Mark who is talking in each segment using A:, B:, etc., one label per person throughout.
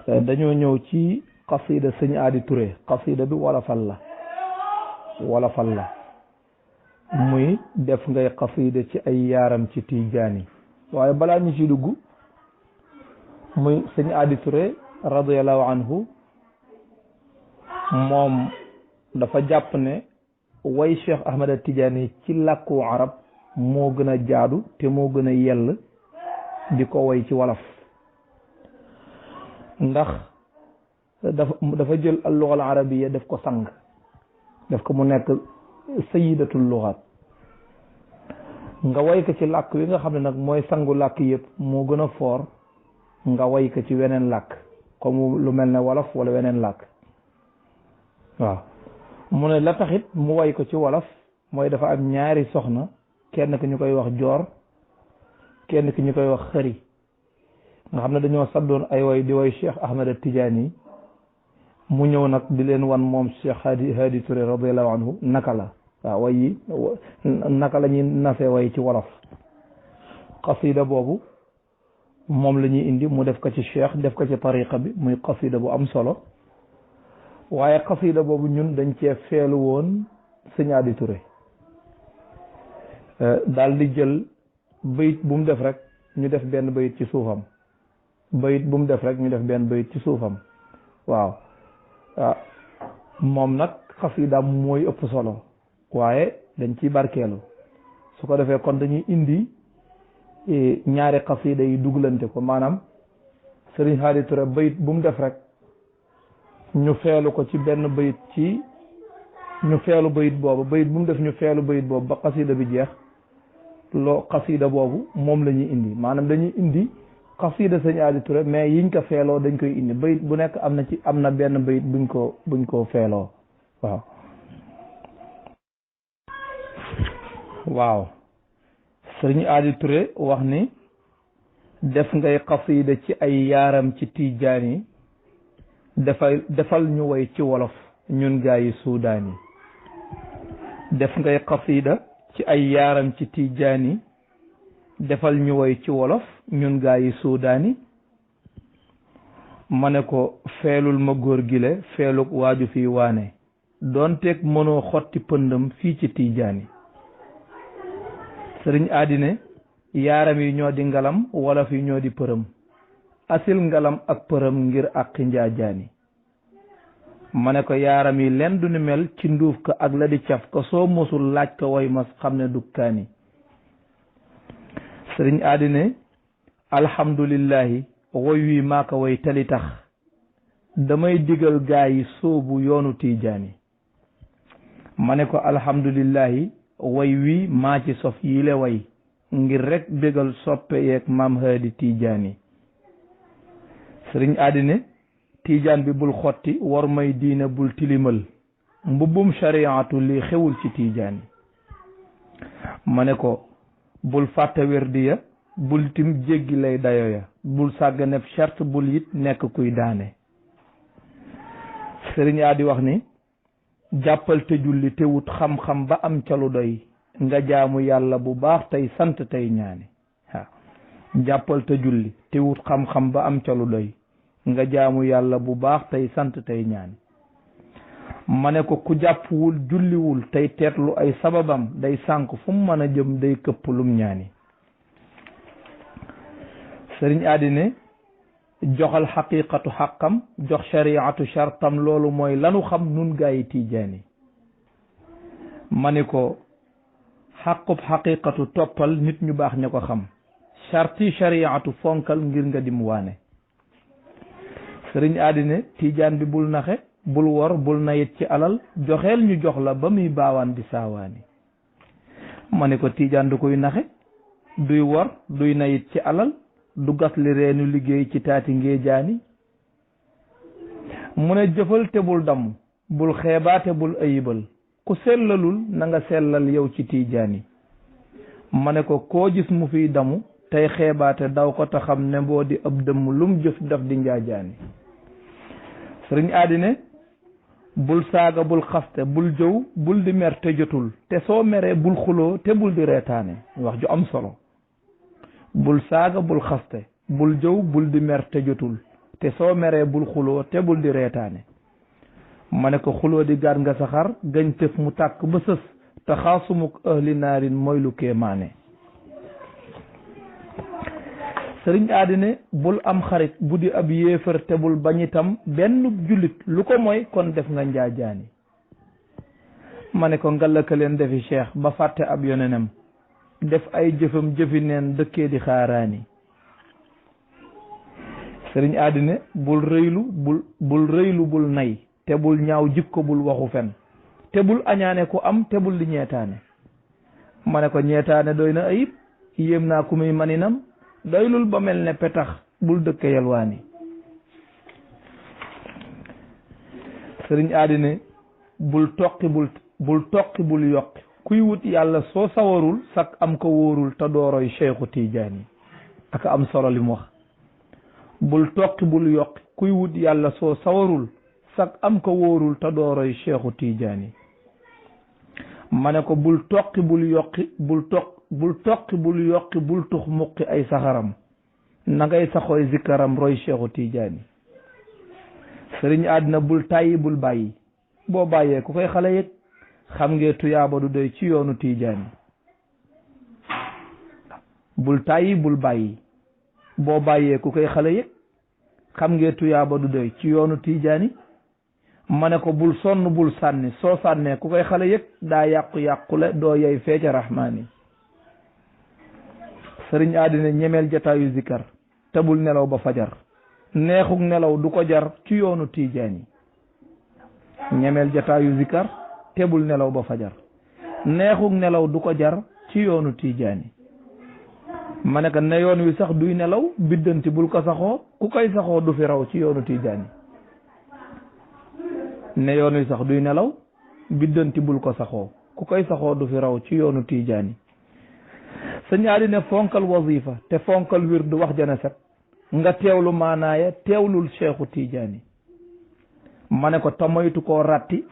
A: dañoo ñëw ci xasida sëñ Aadi Touré xasida bi wolofal la muy def ngay xasida ci ay yaaram ci tijaani waaye balaa ñu ci dugg muy sëñ Aadi Touré radiyallahu anhu moom dafa jàpp ne way Cheikh Ahmad Tidiane ci làkku arab moo gën a jaadu te moo gën a yell di ko way ci wolof ndax dafa jël al-lugha al-arabiyya def ko sang def ko mu nekk sayyidatul lughat nga way ko ci làkk wi nga xam ne nag mooy sangu làkk yëpp moo gën a foor nga way ko ci weneen làkk comme lu mel ne wolof wala weneen làkk waaw mu ne la taxit mu way ko ci wolof mooy dafa am ñaari soxna kenn ki ñu koy wax joor kenn ki ñu koy wax xëri nga xam ne dañoo saddoon ay way di way Cheikh Ahmad Tidiane mu ñëw nag di leen wan moom Cheikh Hadi Touré radiyallahu anhu naka la waaw way yi naka la ñuy nasee way ci wolof xasida boobu moom la ñuy indi mu def ko ci cheikh def ko ci tariqa bi muy xasida bu am solo waaye xasida boobu ñun dañ cee feelu woon sëñ Aadi Touré daal di jël bayit bu mu def rek ñu def benn bayit ci suufam bayit bu mu def rek ñu def benn bayit ci suufam waaw moom nag xasidaam mooy ëpp solo waaye dañ ciy barkeelu su ko defee kon dañuy indi ñaari xasida yi dugalante ko maanaam Sëriñ Hadi Touré bayit bu mu def rek ñu feelu ko ci benn bayit ci ñu feelu bayit boobu bayit bu mu def ñu feelu bayit boobu ba xasida bi jeex loo xasida boobu moom la ñuy indi maanaam dañuy indi xasida Sëriñ Hadi Touré mais yiñ ko feeloo dañ koy indi bayit bu nekk am na benn bayit buñ ko feeloo waaw Sëriñ Hadi Touré wax ni def ngay xasida ci ay yaaram ci tijaani defal ñu way ci wolof ñun gaa yi suudaan yi def ngay xasida ci ay yaaram ci tijaani defal ñu way ci wolof ñun gaa yi suudaan yi ma ne ko feelul ma góor gile feeluk waaju fii waane doonteeg mënoo xotti pëndam fii ci tijaani Sëriñ Hadi ne yaaram yi ñoo di ngalam wolof yi ñoo di përëm asil ngalam ak përëm ngir àqi njaajaani ma ne ko yaaram yi len du ni mel ci nduuf ka ak la di caf ko soo mosul laaj ko way mas xam ne dukkaani Sëriñ Hadi ne alhamdulillahi woy wi maa ko way tali tax damay digal gaa yi soobu yoonu tijaani ma ne ko alhamdulillahi way wi maa ci sof yile way ngir rek bégal soppe yeeg maam Hadi Tijaani Sëriñ Hadi ne tijaan bi bul xotti war may diine bul tilimal mbubbum shariatu li xewul ci tijaani ma ne ko bul fàtte werdiya bul tim jéggi lay dayo ya bul sàgganeb charte bul it nekk kuy daane Sëriñ Hadi wax ni jàppal te julli te wut xam-xam ba am ca lu doy nga jaamu yàlla bu baax tey sant tey ñaani waaw jàppal te julli te wut xam-xam ba am ca lu doy nga jaamu yàlla bu baax tey sant tey ñaani ma ne ko ku jàppwul julliwul tey teetlu ay sababam day sànk fu mu mën a jëm day këpp lum ñaani Sëriñ Hadi ne joxal xaqiqatu xaqam jox shariatu shartam loolu mooy lanu xam nun gaa yi tijaani ma ne ko xaqub xaqiqatu toppal nit ñu baax ña ko xam sharti shariatu fonkal ngir nga dim waane Sëriñ Hadi ne tijaan bi bul naxe bul wor bul nayit ci alal joxeel ñu jox la ba muy baawaan di saawaani ma ne ko tijaan du koy naxe duy wor duy nayit ci alal du gas li reenu liggéey ci taati ngéejaani mu ne jëfal te bul damm bul xeebaate bul ayibal ku sellalul na nga sellal yow ci tijaani ma ne ko koo gis mu fiy damu tey xeebaate daw ko te xam ne boo di ëb dëmm lum jëf daf di njaajaani Sëriñ Hadi ne bul saaga bul xaste bul jëw bul di mer te jotul te soo meree bul xuloo te bul di reetaane wax ju am solo bul saaga bul xaste bul jëw bul di mer te jotul te soo meree bul xuloo te bul di reetaane ma ne ko xuloo di gaat nga saxar gañ tëf mu tàkk ba sës te xaasumuk ahli naarin mooy lu kéemaane sëriñ aadine bul am xarit bu di ab yéefar te bul bañ itam benn jullit lu ko mooy kon def nga njaajaani ma ne ko ngalaka leen defi cheikh ba fàtte ab yonenam def ay jëfam jëfi neen dëkkee di xaaraani sëriñ aadine bul rëylu bul nay te bul ñaaw jikko bul waxu fen te bul añaane ku am te bul di ñeetaane ma ne ko ñeetaane doy na ayib yéem naa ku muy maninam doylul ba mel ne petax bul dëkke yalwaani sëriñ aadine bul toqi bul yokki kuy wut yàlla soo sawarul sak am ko wóorul te dooroy Cheikhu Tijaani ak am solo li mu wax bul toqi bul yokki kuy wut yàlla soo sawarul sak am ko wóorul te dooroy Cheikhu Tijaani ma ne ko bul toqi bul yokki bul tux muqi ay saxaram na ngay saxooy zikkaram roy Cheikhu Tijaani sëriñ àddina bul tàyyi bul bàyyi boo bàyyee ku koy xale yëg xam ngee tuyaaba du doy ci yoonu Tijaani bul tàyyi bul bàyyi boo bàyyee ku koy xale yëg xam ngee tuyaaba du doy ci yoonu Tijaani ma ne ko bul sonn bul sànni soo sànnee ku koy xale yëg daa yàqu-yàqule doo yey feeca rahmaani sëriñ àddina ñemeel jataayu zikkar te bul nelaw ba fajar neexuk nelaw du ko jar ci yoonu Tijaani ñemeel jataayu zikkar te bul nelaw ba fajar neexuk nelaw du ko jar ci yoonu Tijaani ma ne ko ne yoon wi sax duy nelaw biddanti bul ko saxoo ku koy saxoo du fi raw ci yoonu Tijaani ne yoon wi sax duy nelaw biddanti bul ko saxoo ku koy saxoo du fi raw ci yoonu Tijaani sa ñaari ne fonkal wazifa te fonkal wird wax jana set nga teewlu maanaaya teewlul Cheikhu Tijaani ma ne ko tamoytu koo ratti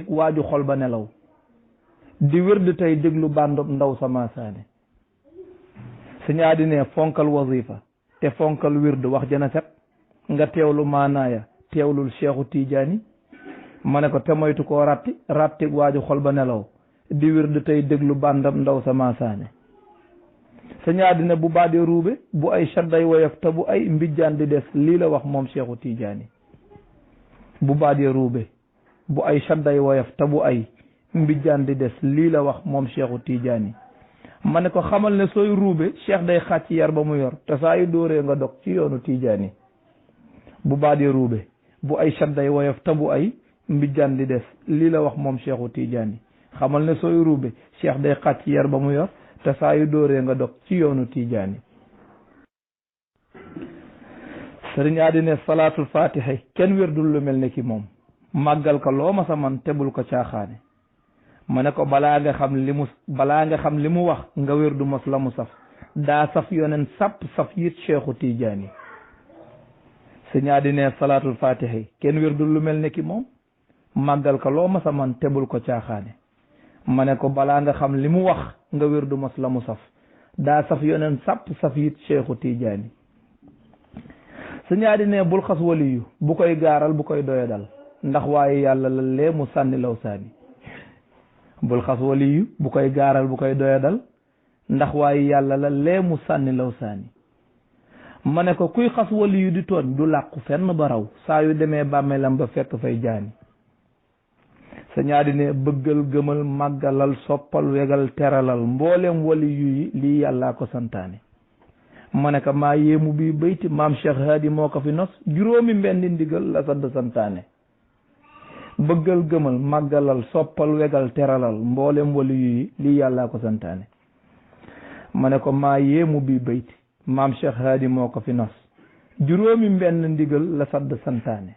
A: waaju xol ba nelaw di wird tey déglu bandom ndaw sama saane sa ñaari ne fonkal wazifa te fonkal wird wax jana set nga teewlu maanaaya teewlul Cheikhu Tijaani ma ne ko tamoytu koo ratti waaju xol ba nelaw di wird tey déglu bandom ndaw sama saane sa ñaadina bu baadee ruube bu ay shadday woyof te bu ay mbijjaan di des lii la wax moom Cheikhu Tijaani bu baadee ruube bu ay shadday woyof te bu ay mbijjaan di des lii la wax moom Cheikhu Tijaani ma ne ko xamal ne sooy ruube cheikh day xàcc yar ba mu yor te saa yu dóoree nga dog ci yoonu Tijaani bu baadee ruube bu ay shadday woyof te bu ay mbijjaan di des lii la wax moom Cheikhu Tijaani xamal ne sooy ruube cheikh day xàcc yar ba mu yor te saa yu dóoree nga dog ci yoonu Tijaani sëriñ aadine salaatul fatiha kenn wérdul lu mel ne ki moom màggal ko loo ma sa man tebul ko caaxaane ma ne ko balaa nga xam li mu wax nga wérdu mos la mu saf daa saf yonen saf yit Cheikhu Tijaani sëriñ aadine salaatul fatiha kenn wérdul lu mel ne ki moom màggal ko loo ma sa man tebul ko caaxaane ma ne ko balaa nga xam li mu wax nga wér du mos la mu saf daa saf yoneen saf it Cheikhu Tijaani su ñaadi ne bul xas waliyu bu koy gaaral bu koy doyadal ndax waaye yàlla la lee mu sànni law saani bul xas waliyu bu koy gaaral bu koy doyadal ndax waaye yàlla la lee mu sànni law saani ma ne ko kuy xas waliyu di tooñ du làqu fenn ba raw saa yu demee bàmmeelam ba fekk fay jaani sa ñaadi ne bëggal gëmal màggalal soppal wegal teralal mboolem wali yi lii yàllaa ko santaane ma ne ko maa yéemu bii bayti maam Cheikh Hadi moo ko fi nos juróomi mbenni ndigal la sadd santaane bëggal gëmal màggalal soppal wegal teralal mboolem wali yi lii yàllaa ko santaane ma ne ko maa yéemu bii bayti maam Cheikh Hadi moo ko fi nos juróomi mbenn ndigal la sadd santaane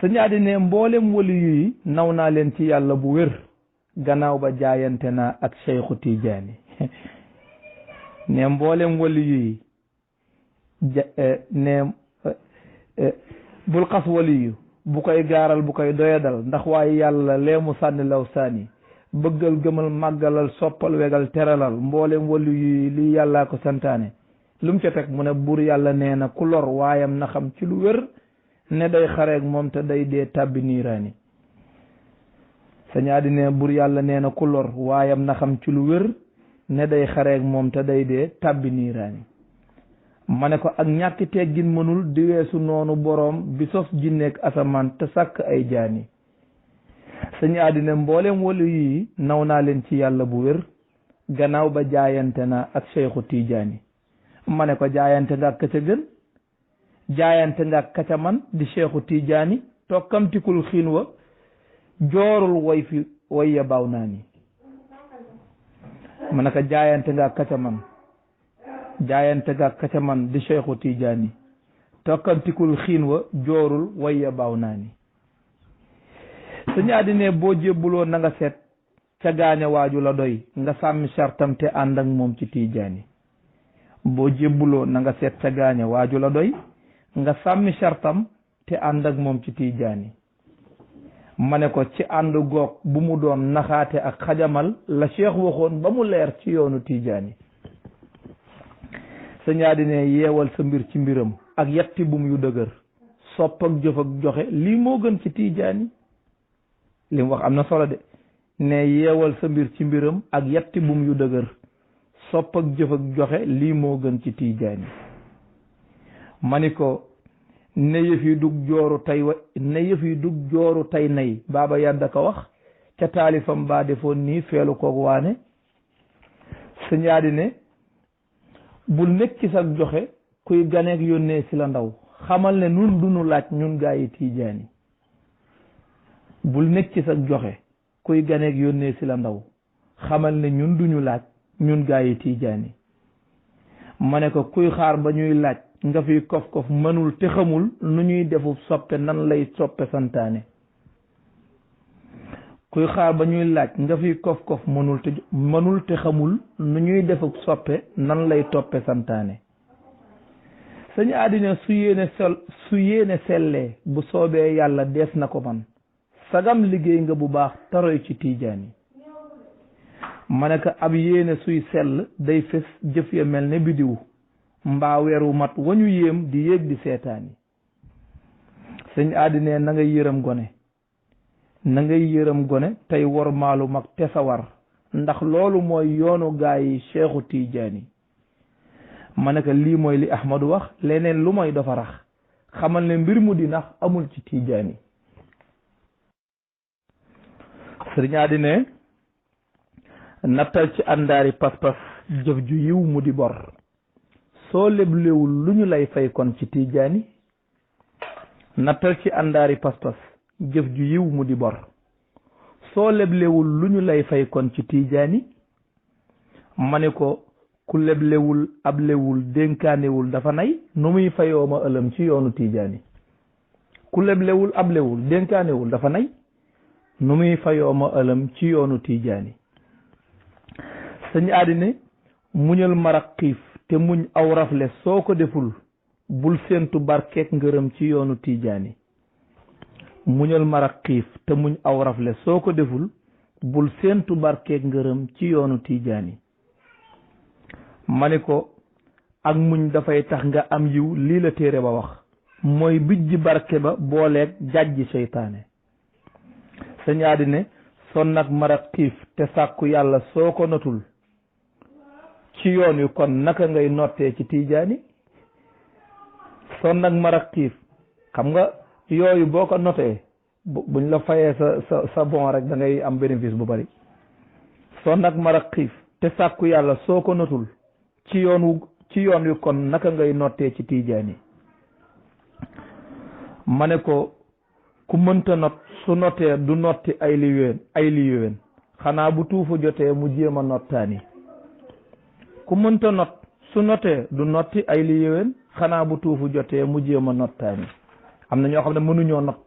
A: sa ñaadi ne mboolem wali yi naw naa leen ci yàlla bu wér gannaaw ba jaayante naa ak Cheikhu Tijaani ne mboolem wali yi ne bul xas wali yu bu koy gaaral bu koy doyadal ndax waaye yàlla lee mu sànni law saani bëggal gëmal màggalal soppal wegal teralal mboolem wali yi lii yàllaa ko santaane lu mu ca teg mu ne buur yàlla nee na ku lor waayam na xam ci lu wér ne day xareeg moom te day dee tàbbi niiraani sëñ Adi ne buur yàlla nee na ku lor waayam na xam ci lu wér ne day xareeg moom te day dee tàbbi niiraani ma ne ko ak ñàkki teggin mënul di weesu noonu boroom bi sos jinneeg asamaan te sàkk ay jaani sëñ Adi ne mboolem wali yi naw naa leen ci yàlla bu wér gannaaw ba jaayante na ak Seexu Tijaani ma ne ko jaayante nga ak ka ca gën jaayante nga ak ka ca man di Seexu Tijaani tokkamtikul xiin wa joorul way ya baaw naa ni ma ne ko jaayante nga ak ka ca man jaayante nga ak ka ca man di Seexu Tijaani tokkamtikul xiin wa joorul way ya baaw naa ni sëñ Adi ne boo jébbuloo na nga seet ca gaaña waaju la doy nga sàmmi sartam te ànd ak moom ci Tijaani boo jébbuloo na nga seet ca gaaña waaju la doy nga sàmmi sartam te ànd ak moom ci Tijaani ma ne ko ci ànd goog bu mu doon naxaate ak xajamal la Cheikh waxoon ba mu leer ci yoonu Tijaani sëñ Adi ne yeewal sa mbir ci mbiram ak yetti bum yu dëgër sopp ak jëf ak joxe lii moo gën ci Tijaani li mu wax am na solo de ne yeewal sa mbir ci mbiram ak yetti bum yu dëgër sopp ak jëf ak joxe lii moo gën ci Tijaani ma ni ko ne yëf yi dug jooru tey ne yëf yi dug jooru tey nay baaba yadda ko wax ca taalifam baa defoon nii feelu koog waane sëñ Adi ne bul nekk ci sag joxe kuy ganeeg yónnee si la ndaw xamal ne nun duñu laaj ñun gaa yi Tijaani bul nekk ci sag joxe kuy ganeeg yónnee si la ndaw xamal ne ñun duñu laaj ñun gaa yi Tijaani ma ne ko kuy xaar ba ñuy laaj nga fi kof-kof mënul te xamul nu ñuy defu soppe nan lay soppe santaane kuy xaar ba ñuy laaj nga fi kof-kof mënul te xamul nu ñuy defu soppe nan lay toppe santaane sëñ Adi ne su yéene sellee bu soobee yàlla dees na ko man sagam liggéey nga bu baax taroy ci Tijaani ma ne ko ab yéene suy sell day fes jëf ya mel ne bidiw mbaa weeru mat wañu yéem di yéeg di seetaani sëñ Adi ne na ngay yërëm gone na ngay yërëm gone tey wor maalu mag te sawar ndax loolu mooy yoonu gaa yi Seexu Tijaani ma ne ko lii mooy li Ahmadu wax leneen lu mooy dafa rax xamal ne mbir mu di nax amul ci Tijaani sëriñ Adi ne nattal ci àndaari pas-pas jëf ju yiw mu di bor soo leblewul lu ñu lay fay kon ci Tijaani nattal ci àndaari pas-pas jëf ju yiw mu di bor soo leblewul lu ñu lay fay kon ci Tijaani ma ne ko ku leblewul ablewul dénkaanewul dafa nay nu muy fayoo ma ëlëm ci yoonu Tijaani ku leblewul ablewul dénkaanewul dafa nay nu muy fayoo ma ëlëm ci yoonu Tijaani sëñ Adi ne muñal marak xiif te muñ aw rafle soo ko deful bul séentu barkeek ngërëm ci yoonu Tijaani muñal marak xiif te muñ aw rafle soo ko deful bul séentu barkeek ngërëm ci yoonu Tijaani ma ne ko ak muñ dafay tax nga am yiw lii la téere ba wax mooy bijji barke ba booleeg jàjji seytaane sëñ Adi ne son nag marak xiif te sàkku yàlla soo ko notul ci yoon wi kon naka ngay nottee ci Tijaani son nag marak xiif xam nga yooyu boo ko notee buñ la fayee sa bon rek da ngay am bénéfice bu bari son nag marak xiif te sàkku yàlla soo ko notul ci yoon wi kon naka ngay nottee ci Tijaani ma ne ko ku mënta not su notee du notti ay li yéwén xanaa bu tuufu jotee mu jéem a nottaani ku mënta not su notee du notti ay li yéwén xanaa bu tuufu jotee mu jéem a nottaani am na ñoo xam ne mënuñoo not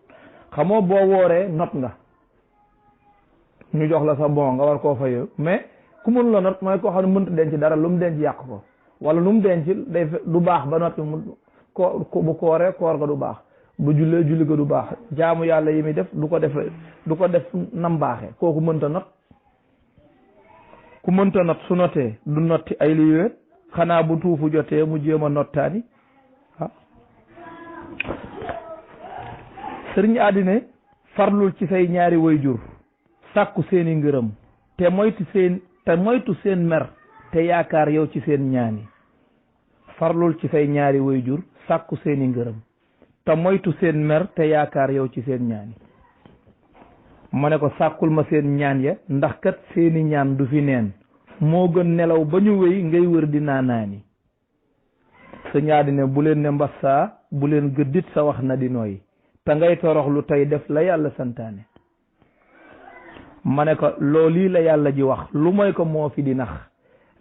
A: xamoo boo wooree not nga ñu jox la sa bon nga war koo fayoo mais ku mënu la not mooy koo xam ne mënta denc dara lu mu denc yàq ko wala lu mu denc day du baax ba noppi bu kooree koor ga du baax bu jullee julli ga du baax jaamu yàlla yi muy def du ko def nam baaxee kooku mënta not ku mënta not su notee du notti ay li yéwén xanaa bu tuufu jotee mu jéem a nottaani ah sëriñ àddina farlul ci say ñaari wayjur sàkku seeni ngërëm te moytu seen mer te yaakaar yow ci seen ñaani farlul ci say ñaari wayjur sàkku seeni ngërëm te moytu seen mer te yaakaar yow ci seen ñaani ma ne ko sàkkul ma seen ñaan ya ndax kat seeni ñaan du fi neen moo gën nelaw ba ñu wéy ngay wër di naanaani sa ñaadi ne bu leen ne mbassaa bu leen gëddit sa wax na di nooy te ngay toroxlu tey def la yàlla santaane ma ne ko loolu la yàlla ji wax lu mooy ko moo fi di nax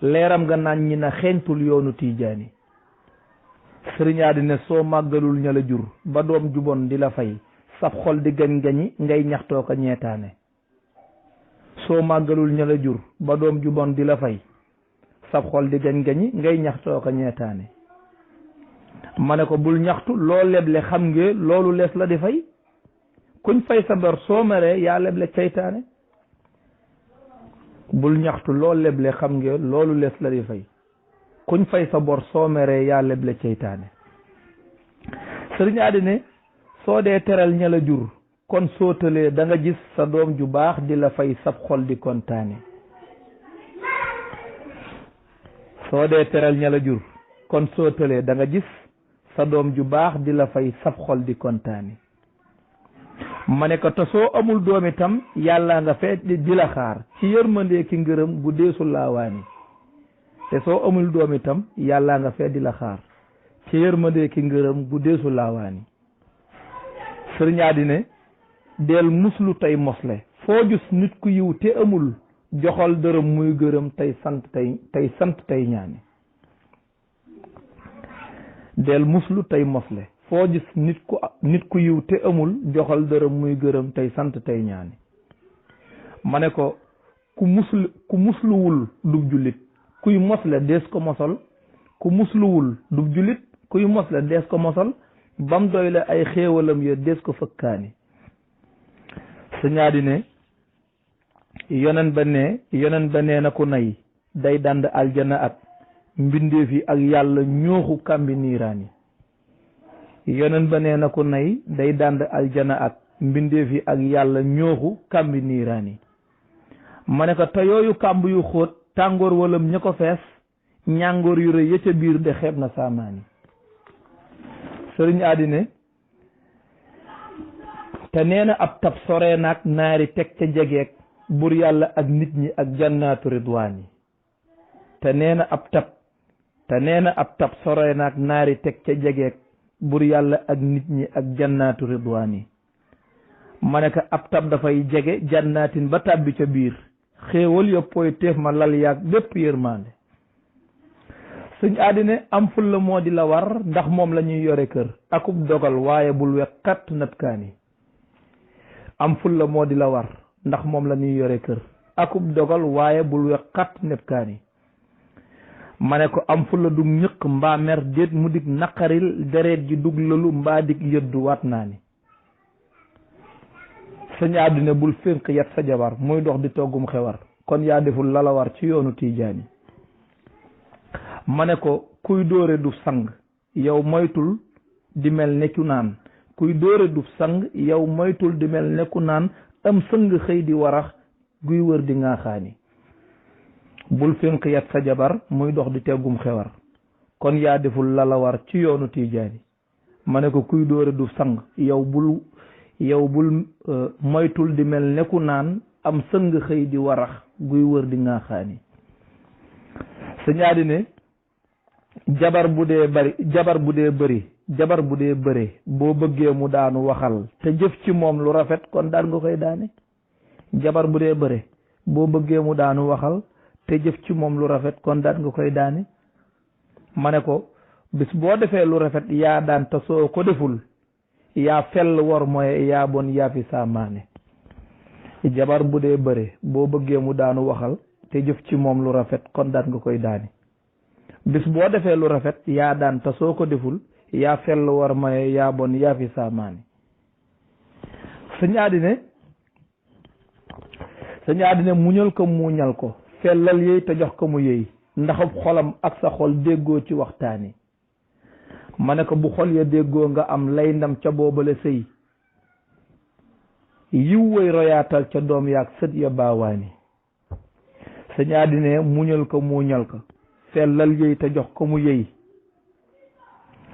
A: leeram nga naan ñi na xeeñtul yoonu tiijaani sëriñaadi ne soo màggalul ña la jur ba doom jubon di la fay sab xol di gañ-gañi ngay ñaxtoo ko ñeetaane soo màggalul ña la jur ba doom jubon di la fay sab xol di gañ-gañi ngay ñaxtoo ko ñeetaane ma ne ko bul ñaxtu loo leble xam nga loolu lees la di fay kuñ fay sa bor soo meree yaa leble ceytaane bul ñaxtu loo leble xam nga loolu lees la di fay kuñ fay sa bor soo meree yaa leble ceytaane sëriñ àddina soo dee teral ña la jur kon soo tëlee da nga gis sa doom ju baax di la fay sab xol di kontaane soo dee teral ña la jur kon soo tëlee da nga gis sa doom ju baax di la fay sab xol di kontaane ma ne ko te soo amul doom itam yàlla nga fee di la xaar ci yërmandee ki ngërëm bu deesul laawaani te soo amul doom itam yàlla nga fee di la xaar ci yërmandee ki ngërëm bu deesul laawaani sëriñ àddina del muslu tey mosle foo gis nit ku yiw te amul joxal dërëm muy gërëm tey sant tey ñaani del muslu tey mosle foo gis nit ku yiw te amul joxal dërëm muy gërëm tey sant tey ñaani ma ne ko ku musluwul dub jullit kuy mosle dees ko mosal ku musluwul dub jullit kuy mosle dees ko mosal bam doy la ay xéewalam ya des ko fëkkaani sa ñaadi ne yonen ba nee na ku nay day dand aljana ak mbindeef yi ak yàlla ñooxu kàmbi niiraani yonen ba nee na ku nay day dand aljana ak mbindeef yi ak yàlla ñooxu kàmbi niiraani ma ne ko te yooyu kàmb yu xóot tàngoor walam ña ko fees ñàngoor yu rëy ya ca biir de xeeb na saamaani sëriñ àddina te nee na ab tab sore naag naari teg ca jegeeg bur yàlla ak nit ñi ak jannaatu ridwaan yi te nee na ab tab sore naag naari teg ca jegeeg bur yàlla ak nit ñi ak jannaatu ridwaan yi ma ne ko ab tab dafay jege jannaatin ba tàbbi ca biir xéewal yoppooy téef ma lal yaag bépp yërmande sëñ àddina am ful la moo di la war ndax moom la ñuy yore kër akub dogal waaye bul weqat natkaani am ful la moo di la war ndax moom la ñuy yore kër akub dogal waaye bul weqat natkaani ma ne ko am ful la dug ñëq mbaa mer déet mu dig naqaril deret ji dug lalu mbaa dig yëddu waat naa ni sëñ àddina bul fénq yat sa jabar muy dox di toggum xewar kon yaa deful la la war ci yoonu tiijaani ma ne ko kuy dóore du sang yow moytul di mel ne ku naan kuy dóore du sang yow moytul di mel ne ku naan am sëng xëy di warax guy wër di ŋaaxaani bul fénq yat sa jabar muy dox di teggum xewar kon yaa deful la la war ci yoonu tiijaani ma ne ko kuy dóore du sang yow bul moytul di mel ne ku naan am sëng xëy di warax guy wër di ŋaaxaani sa ñaadi ne jabar bu dee bëri boo bëggee mu daanu waxal te jëf ci moom lu rafet kon daan nga koy daane jabar bu dee bëri boo bëggee mu daanu waxal te jëf ci moom lu rafet kon daan nga koy daane ma ne ko bis boo defee lu rafet yaa daan te soo ko deful yaa fell wor mooy yaa bon yaa fi saamaane jabar bu dee bëri boo bëggee mu daanu waxal te jëf ci moom lu rafet kon daan nga koy daane bis boo defee lu rafet yaa daan te soo ko deful yaa fell war maye yaa bon yaa fi saamaani sëñ àddina muñal ko muñal ko fellal yéy te jox ko mu yéy ndaxub xolam ak sa xol déggoo ci waxtaani ma ne ko bu xol ya déggoo nga am lay ndam ca boobale sëy yiw way royaatal ca doom yaag sët ya baawaani sëñ Adi ne muñal ko muñal ko sellal yëy te jox ko mu yëy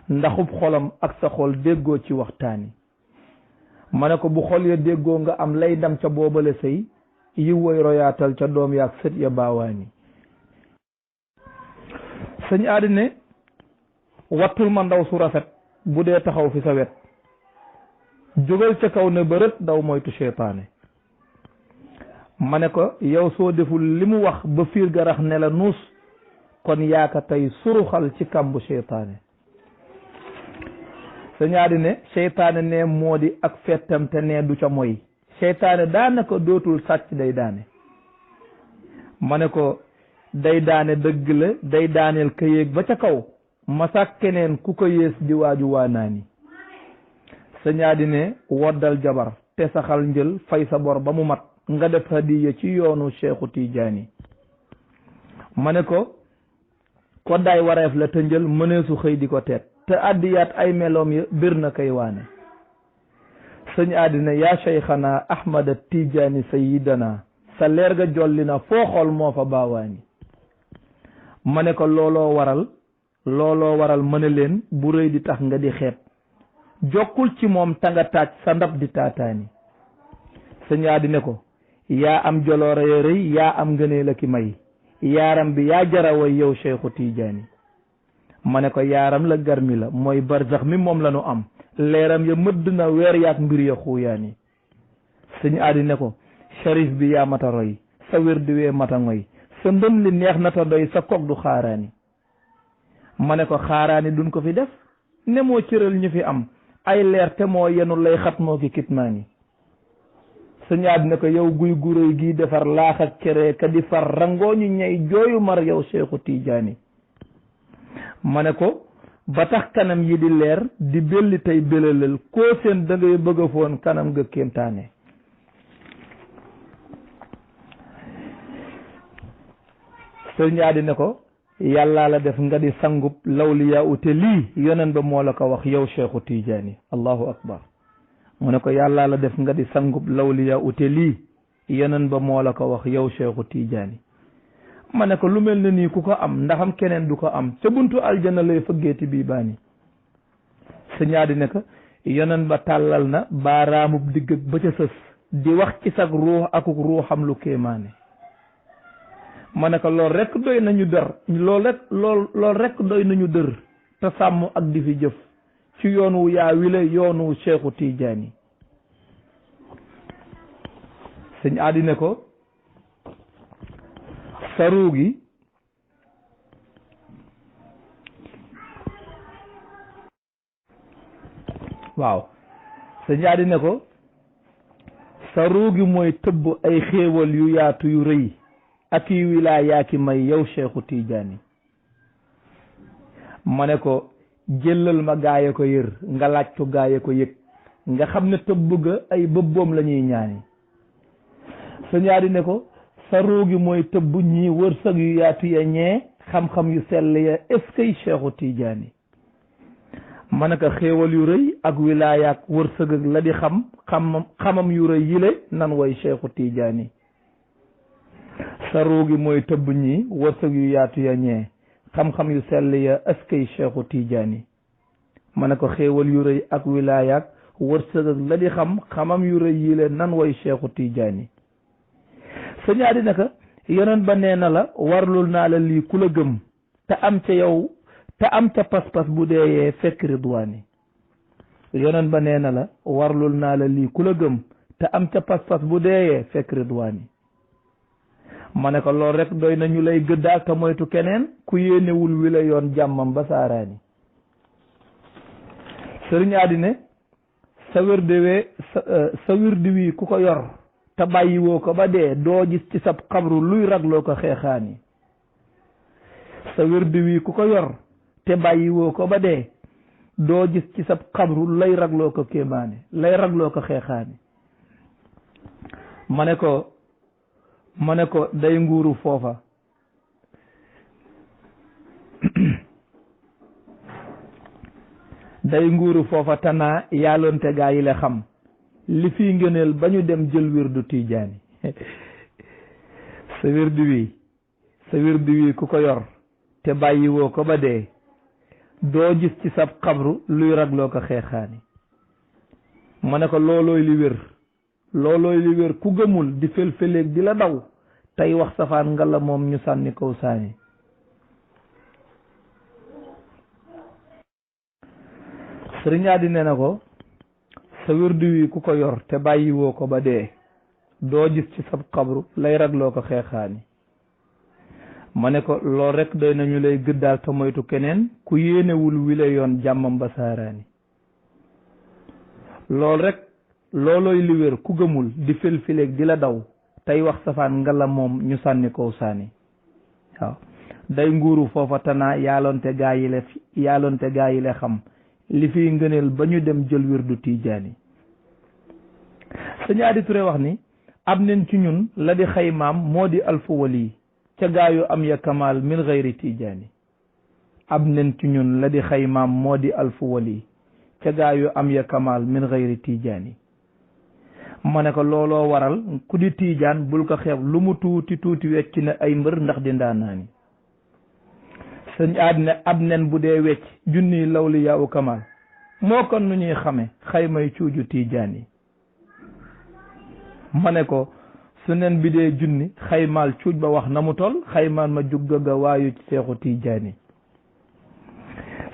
A: ndaxub xolam ak sa xol déggoo ci waxtaani ma ne ko bu xol ya déggoo nga am lay ndam ca boobale sëy yiw way royaatal ca doom yaag sët ya baawaani sëñ Adi ne wattul ma ndaw su rafet bu dee taxaw fi sa wet jógal ca kaw ne bërët daw moytu seytaane ma ne ko yow soo deful li mu wax ba fiir ga rax ne la nuus kon yaaka tey suruxal ci kàmbu seytaane sëñ Adi ne seytaane ne moo di ak fettam te ne du ca moy seytaane daanaka dootul sàcc day daane ma ne ko day daane dëgg la day daaneel ka yéeg ba ca kaw masak keneen ku ko yées di waaju waanaani sëñ Adi ne woddal jabar te saxal njël fay sa bor ba mu mat nga def hadiya ci yoonu Cheikhu Tijaani ma ne ko koddaay wareef la te njël mëneesu xëy di ko teet te addiyaat ay meloom ya bir na kay waane sëñ Adi ne yaa cheikhana ahmada Tijaani sayidana sa leer ga jolli na foo xool moo fa baawaani ma ne ko looloo waral mën a leen bu rëy di tax nga di xeeb jokkul ci moom tanga taaj sa ndab di taataani sëñ Adi ne ko yaa am joloore ya rëy yaa am ngënee la ki may yaaram bi yaa jaraway yow Cheikhu Tijaani ma ne ko yaaram la garmi la mooy barzax mi moom la nu am leeram ya mëdd na weer yaak mbir ya xuuyaani sëñ Adi ne ko sharif bi yaa mata roy sa wér di wee mata ngoy sa ndëm li neex na ta doy sa kog du xaaraani ma ne ko xaaraani duñ ko fi def ne moo cëral ñu fi am ay leer te moo yenu lay xat moo ki kitmaani sëñ Adi ne ko yow guy guréy gii defar laax ak cere ka di far rangoo ñu ñey jooyu mar yow Cheikhu Tijaani ma ne ko ba tax kanam yi di leer di belli tey bélalal koo seen da ngay bëgg a foon kanam nga kéemtaane sëñ Adi ne ko yàllaa la def nga di sangub lawliyaa ute lii yonen ba moo la ko wax yow Cheikhu Tijaani allahu akbar mu ne ko yàllaa la def nga di sangub lawliyaa ute lii yonen ba moo la ko wax yow Cheikhu Tijaani ma ne ko lu mel ne nii ku ko am ndaxam keneen du ko am ca buntu aljana lay fëggeeti bii baani sëñ Adi ne ko yonen ba tàllal na baaraamub digg ba ca sës di wax ci sag ruux akuk ruuxam lu kéemaane ma ne ko loolu rek doy nañu dër loolu rek doy nañu dër te sàmm ak di fi jëf ci yoon wu yaa wile yoonu Cheikhu Tijaani sëñ Adi ne ko sa ruu gi waaw sëñ Adi ne ko sa ruu gi mooy tëbb ay xéewal yu yaatu yu rëy ak yi wilaayaa ki may yow Cheikhu Tijaani ma ne ko jëlal ma gaaya ko yër nga laaj ko gaaya ko yëg nga xam ne tëbb ga ay bëbboom la ñuy ñaani sëñ Adi ne ko sa roogi mooy tëbb ñii wërsëg yu yaatu ya ñee xam-xam yu sell ya eskay Cheikhu Tijaani ma ne ko xéewal yu rëy ak wilaayaak wërsëg ak la di xamam yu rëy yile nan way Cheikhu Tijaani sa roogi mooy tëbb ñii wërsëg yu yaatu ya ñee xam-xam yu sell ya eskay Cheikhu Tijaani ma ne ko xéewal yu rëy ak wilaayaak wërsëg ak la di xamam yu rëy yile nan way Cheikhu Tijaani sëñ Adi naka yonent ba nee na la warlul naa la lii ku la gëm te am ca yow te am ca pas-pas bu deeyee fekk ridwaani yonent ba nee na la warlul naa la lii ku la gëm te am ca pas-pas bu deeyee fekk ridwaani ma ne ko loolu rek doy na ñu lay gëddaak te moytu keneen ku yéenewul wi la yoon jàmmam ba saaraani sëriñ Adi ne sa wirdi wi ku ko yor te bàyyi woo ko ba dee doo gis ci sab xabru luy ragloo ko xeexaani sa wirdi wi ku ko yor te bàyyi woo ko ba dee doo gis ci sab xabru lay ragloo ko kéemaani lay ragloo ko xeexaani ma ne ko day nguuru foofa day nguuru foofa tanaa yàlloonte gaa yi la xam li fiy ngëneel ba ñu dem jël wirdu tiijaani sa wirdu wi ku ko yor te bàyyi woo ko ba dee doo gis ci sab xabru luy ragloo ko xeexaani ma ne ko loolooy li wér ku gëmul di fel-feleeg di la daw tey wax safaan nga la moom ñu sànni kaw saani sëriñ Adi nee na ko sa wirdu wi ku ko yor te bàyyi woo ko ba dee doo gis ci sab xabru lay ragloo ko xeexaani ma ne ko lool rek doy nañu lay gëddaal te moytu keneen ku yéenewul wile yoon jàmmam ba saaraani lool rek loolooy li wér ku gëmul di filfileeg di la daw tey wax safaan nga la moom ñu sànni kow saani waaw day nguuru foofa tanaa yàlloonte gaa yi le xam li fiy ngëneel ba ñu dem jël wirdu tiijaani sëñ Adi Touré wax ni ab nen ci ñun la di xaymaam moo di alfu wali ca gaayu am ya kamal min xayri tiijaani ab nen ci ñun la di xaymaam moo di alfu wali ca gaayu am ya kamal min xayri tiijaani ma ne ko looloo waral ku di tiijaan bul ko xeeb lu mu tuuti wecc na ay mbër ndax di ndaanaani sëñ Adi ne ab nen bu dee wecc junniy lawli yaa u kamal moo kon nu ñuy xame xaymay cuuju tiijaani ma ne ko su nen bi dee junni xaymaal cuuj ba wax na mu tol xaymaal ma juggaga waayu ci seexu tiijaani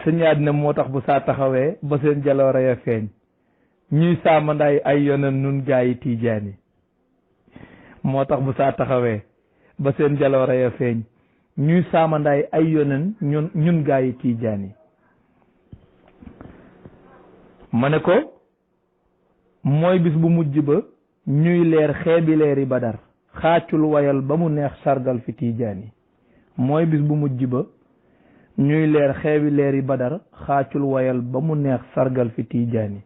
A: sëñ Adi ne moo tax bu saa taxawee ba seen jaloore ya feeñ ñuy saamandaay ay yonen nun gaayi tiijaani moo tax bu saa taxawee ba seen jaloore ya feeñ ñuy saamandaay ay yonen ñun gaayi tiijaani ma ne ko mooy bis bu mujj ba ñuy leer xeebi leeri badar xaacul wayal ba mu neex sargal fi tiijaani mooy bis bu mujj ba ñuy leer xeebi leeri badar xaacul wayal ba mu neex sargal fi tiijaani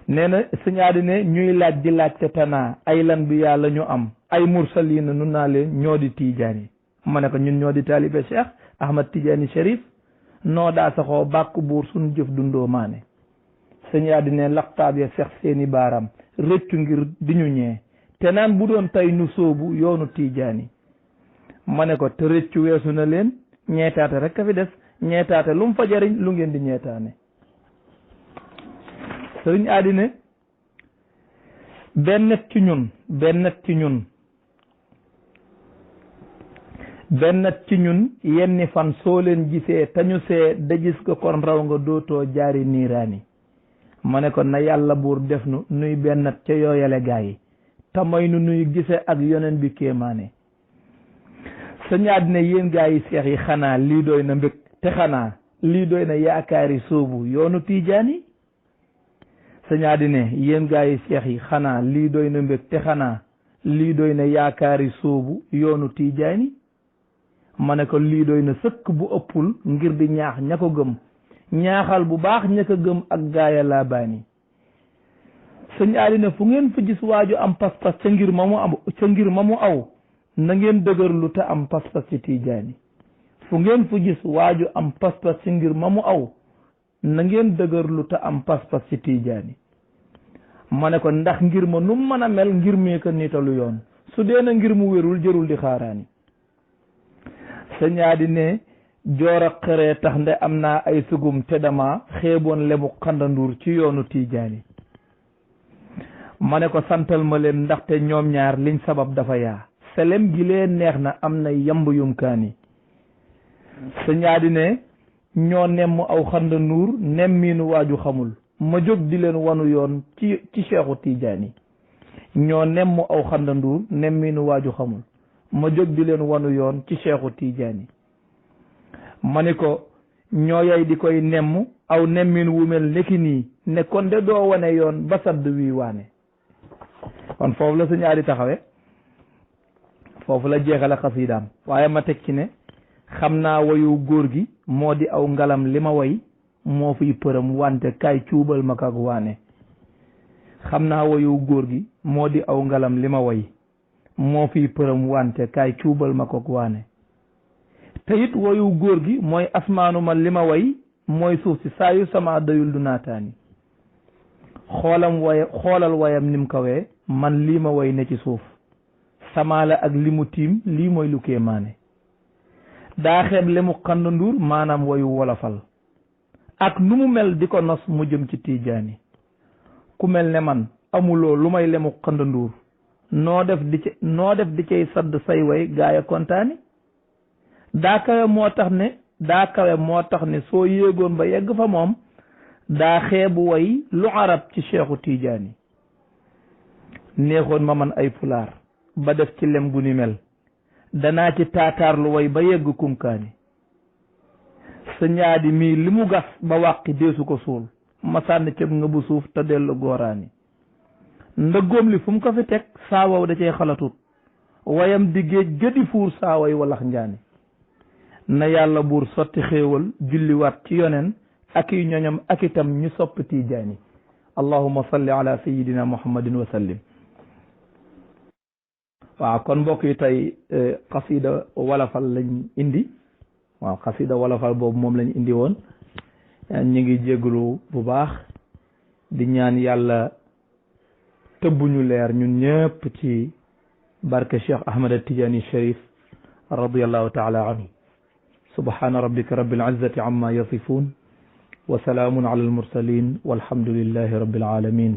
A: nee na sëñ Adi ne ñuy laaj di laaj te tanaa ay lan bi yàlla ñu am ay mursaliina nun naa leen ñoo di tiijaani ma ne ko ñun ñoo di taalibe Cheikh Ahmad Tidiane Chérif noo daa saxoo bàkk buur suñ jëf dundoo maane sëñ Adi ne laqtaab ya seex seeni baaram rëccu ngir di ñu ñee te naan bu doon tey nu sóobu yoonu tiijaani ma ne ko te rëccu weesu na leen ñeetaate rek a fi des ñeetaate lu mu fa jariñ lu ngeen di ñeetaane sëriñ Adi ne bennet ci ñun yenni fan soo leen gisee te ñu see da gis ko kon raw nga dootoo jaari niiraani ma ne ko na yàlla buur def nu nuy bennat ca yooyale gaa yi te may nu nuy gise ak yonen bi kéemaane sëñ Adi ne yéen gaa yi seex yi xanaa lii doy na mbég te xanaa lii doy na yaakaari soobu yoonu tiijaani sëñ Adi ne yéen gaa yi seex yi xanaa lii doy na mbég te xanaa lii doy na yaakaari soobu yoonu tiijaani ma ne ko lii doy na sëkk bu ëppul ngir di ñaax ña ko gëm ñaaxal bu baax ña ko gëm ak gaaya laa baani sëñ Adi ne fu ngeen fa gis waaju am pas-pas ca ngir ma mu aw na ngeen dëgërlu te am pas-pas ci tiijaani fu ngeen fa gis waaju am pas-pas ci ngir ma mu aw na ngeen dëgërlu te am pas-pas ci tiijaani ma ne ko ndax ngir ma nu mën a mel ngir mee ko niitalu yoon su dee na ngir mu wérul jërul di xaaraani sëñ Adi ne joor ak xëree tax nde am naa ay sugum te dama xeeboon lemu xandanduur ci yoonu tiijaani ma ne ko santal ma leen ndaxte ñoom ñaar liñ sabab dafa yaa selem gi leen neex na am na yamb yumkaani sëñ Adi ne ñoo nemm aw xandanduur nemmiinu waaju xamul ma jóg di leen wanu yoon ci Seexu Tiijaani ñoo nemm aw xandanduur nemmiinu waaju xamul ma jóg di leen wanu yoon ci Seexu Tiijaani ma ni ko ñoo yay di koy nemm aw nemmin wu mel nekki nii ne kon de doo wane yoon ba sadd wii waane kon foofu la sëñ Adi taxawe foofu la jeexale xasiidaam waaye ma teg ci ne xam naa wayu góor gi moo di aw ngalam li ma way moo fiy përëm wante kaay cuubal ma kak waane xam naa wayu góor gi moo di aw ngalam li ma way moo fiy përëm wante kaay cuubal ma kak waane te it woyu góor gi mooy asmaanu ma li ma way mooy suuf si saa yu sama dayul du naataani xoolal wayam nim kawee man lii ma way ne ci suuf sama la ak li mu tiim lii mooy lu kéemaane daa xeeb le mu xand nduur maanaam wayu wolofal ak nu mu mel di ko nos mu jëm ci tiijaani ku mel ne man amuloo lu may lemu xand nduur noo def di cay sadd say way gaaya kontaani daa kawe moo tax ne soo yéegoon ba yegg fa moom daa xeebu way lu arab ci cheikhu tiijaani neexoon ma man ay pulaar ba def ci lem gu ni mel danaa ci taataar lu way ba yegg kunkaani sa ñaadi mii li mu gas ba wàqi deesu ko suul ma sànni cëb nga bu suuf te dellu gooraani ndëggoom li fu mu ko fi teg saawaw da cay xalatut wayam di géej gëdi fuur saaway walax njaani na yàlla buur sotti xéewal julliwaat ci yonen ak i ñoñam ak itam ñu sopp tiijaani allahumma salli ala sayidina muhammadin wa sallim waaw kon mbokk yi tey xasida wolofal lañ indi waaw xasida wolofal boobu moom lañ indi woon ñu ngi jégalu bu baax di ñaan yàlla tëbbuñu leer ñun ñëpp ci barke Cheikh Ahmad Tidiane Cherif radiyallahu taala anhu subhana rabbika rabbil izzati amma yasifun wa salaamun ala al mursalin walhamdulillahi rabbil alamin